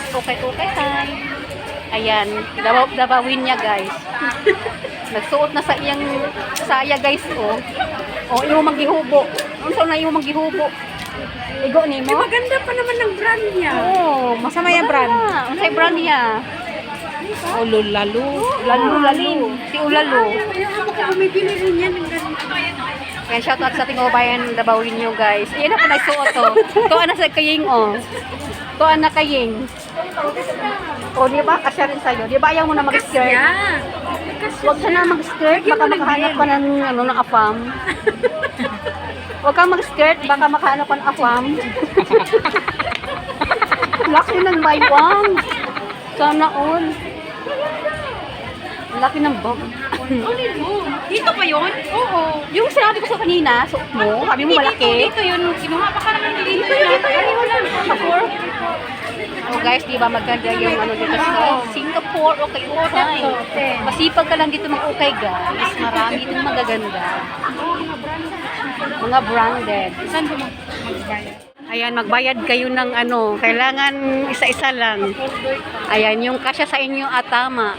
Okay time. Ayan, dabawin niya guys. Nagsuot na sa iyang saya guys oh. Oh, iyo maggihubo. Unsa na iyo maggihubo? Igo ni mo? Maganda pa naman ng brand niya. Oh, masama yung brand. Unsay brand niya? Oh, lulalu. Lalu. Si Ulalo. Ako bumibili rin yan ng ganito. Yan, shoutout sa ating kababayan Dabawin nyo guys. Ayan na po nagsuot oh. Tuan na sa kaying oh. Tuan na kaying. O, di ba? Kasya rin sa'yo. Di ba ayaw mo na mag-skirt? Yeah. Huwag ka na mag-skirt. Baka makahanap ka ng, ng afam. Huwag kang mag-skirt. Baka makahanap ka ng afam. Laki ng baywang. Sana all. Laki ng bag. Dito pa yun? Oo. Yung sinabi ko sa kanina, suot mo, sabi mo malaki. Dito yun. Kinuha pa ka naman dito. Oh guys, di ba maganda yung ano dito sa Singapore, okay. Masipag ka lang dito mag-okay guys. Marami itong magaganda. Mga branded. Saan ko magbayad? Ayan, magbayad kayo ng ano, kailangan isa-isa lang. Ayan, yung kasya sa inyo atama.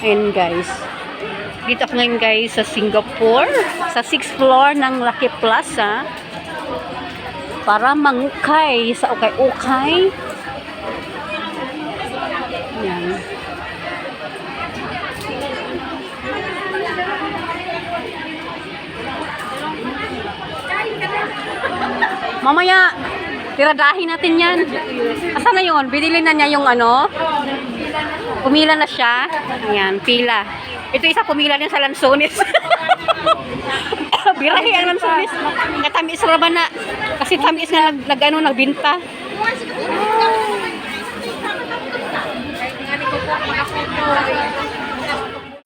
Ayan guys. Dito ako ngayon guys sa Singapore, sa 6th floor ng Lucky Plaza. Para mangukay sa ukay-ukay. Yan. Mamaya, tiradahin natin yan. Asan na yun? Binili na niya yung ano? Pumila na siya. Ayan, pila. Ito isa pumila niya sa Lansones. Birahe ang Lansones. Tamis raman na. Kasi tamis nga nagbinta.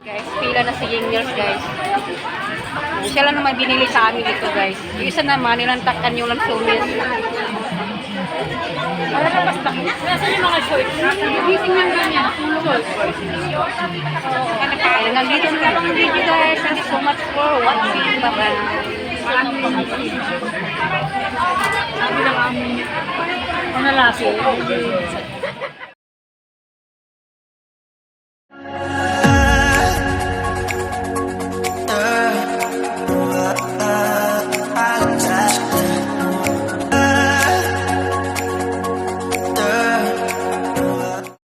Guys, pila na si Yingers guys. Siya lang naman binili sa amin dito guys. Yung isa naman, nilantakan yung Lansones. Nasaan yung mga shorts? Gising lang ganyan. Nandito na lang ang video guys. Thank you so much for watching. Bye-bye. Ano lang amin? Ano lasi?